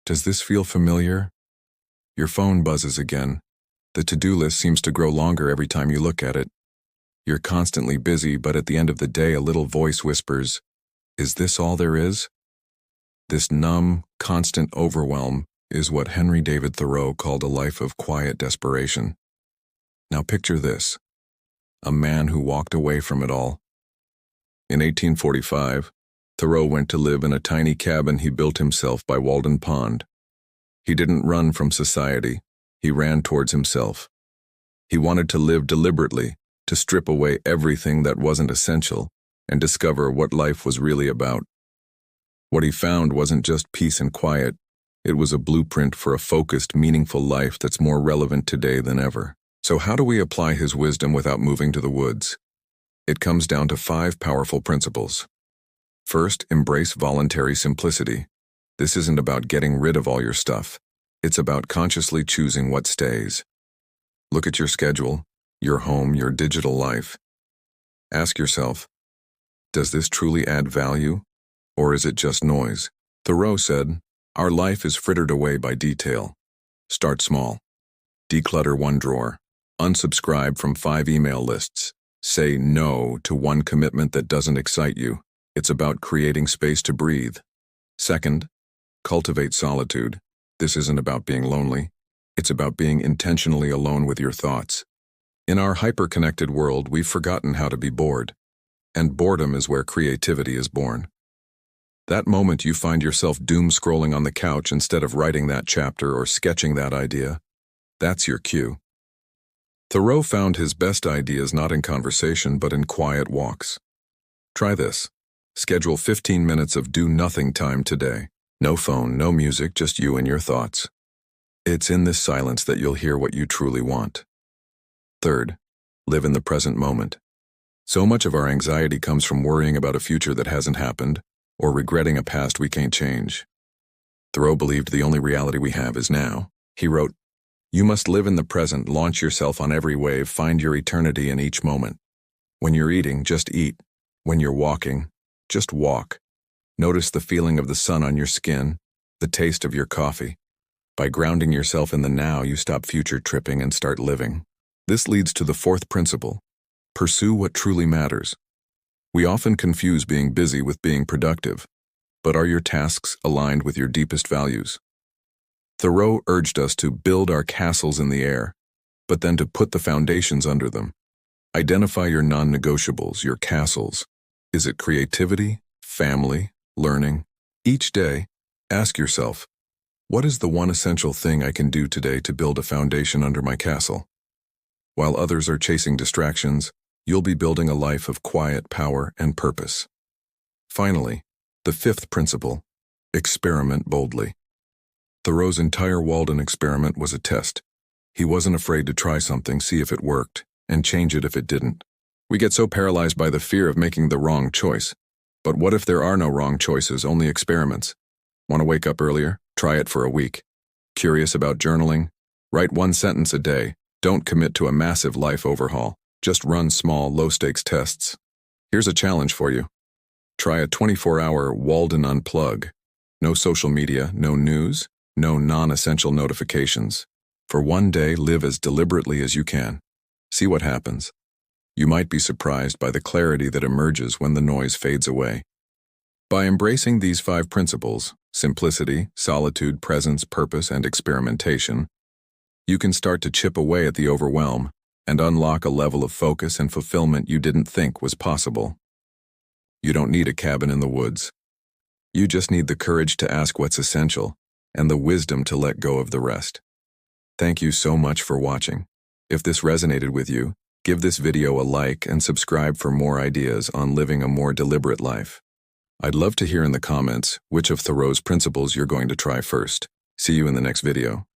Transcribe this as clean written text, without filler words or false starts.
Does this feel familiar? Your phone buzzes again. The to-do list seems to grow longer every time you look at it. You're constantly busy, but at the end of the day, a little voice whispers, "Is this all there is?" This numb, constant overwhelm is what David Thoreau called a life of quiet desperation. Now picture this, a man who walked away from it all. In 1845, Thoreau went to live in a tiny cabin he built himself by Walden Pond. He didn't run from society, he ran towards himself. He wanted to live deliberately, to strip away everything that wasn't essential and discover what life was really about. What he found wasn't just peace and quiet, it was a blueprint for a focused, meaningful life that's more relevant today than ever. So how do we apply his wisdom without moving to the woods? It comes down to 5 powerful principles. First, embrace voluntary simplicity. This isn't about getting rid of all your stuff. It's about consciously choosing what stays. Look at your schedule, your home, your digital life. Ask yourself, does this truly add value, or is it just noise? Thoreau said, our life is frittered away by detail. Start small. Declutter 1 drawer. Unsubscribe from 5 email lists. Say no to 1 commitment that doesn't excite you. It's about creating space to breathe. Second, cultivate solitude. This isn't about being lonely. It's about being intentionally alone with your thoughts. In our hyper-connected world, we've forgotten how to be bored. And boredom is where creativity is born. That moment you find yourself doom-scrolling on the couch instead of writing that chapter or sketching that idea, that's your cue. Thoreau found his best ideas not in conversation but in quiet walks. Try this. Schedule 15 minutes of do-nothing time today. No phone, no music, just you and your thoughts. It's in this silence that you'll hear what you truly want. Third, live in the present moment. So much of our anxiety comes from worrying about a future that hasn't happened or regretting a past we can't change. Thoreau believed the only reality we have is now. He wrote, "You must live in the present, launch yourself on every wave, find your eternity in each moment. When you're eating, just eat. When you're walking, just walk. Notice the feeling of the sun on your skin, the taste of your coffee. By grounding yourself in the now, you stop future tripping and start living." This leads to the 4th principle. Pursue what truly matters. We often confuse being busy with being productive, but are your tasks aligned with your deepest values? Thoreau urged us to build our castles in the air, but then to put the foundations under them. Identify your non-negotiables, your castles. Is it creativity, family, learning? Each day, ask yourself, what is the one essential thing I can do today to build a foundation under my castle? While others are chasing distractions, you'll be building a life of quiet power and purpose. Finally, the 5th principle, experiment boldly. Thoreau's entire Walden experiment was a test. He wasn't afraid to try something, see if it worked, and change it if it didn't. We get so paralyzed by the fear of making the wrong choice. But what if there are no wrong choices, only experiments? Want to wake up earlier? Try it for a week. Curious about journaling? Write 1 sentence a day. Don't commit to a massive life overhaul. Just run small, low-stakes tests. Here's a challenge for you. Try a 24-hour Walden unplug. No social media, no news, no non-essential notifications. For 1 day, live as deliberately as you can. See what happens. You might be surprised by the clarity that emerges when the noise fades away. By embracing these 5 principles, simplicity, solitude, presence, purpose, and experimentation, you can start to chip away at the overwhelm and unlock a level of focus and fulfillment you didn't think was possible. You don't need a cabin in the woods. You just need the courage to ask what's essential and the wisdom to let go of the rest. Thank you so much for watching. If this resonated with you, give this video a like and subscribe for more ideas on living a more deliberate life. I'd love to hear in the comments which of Thoreau's principles you're going to try first. See you in the next video.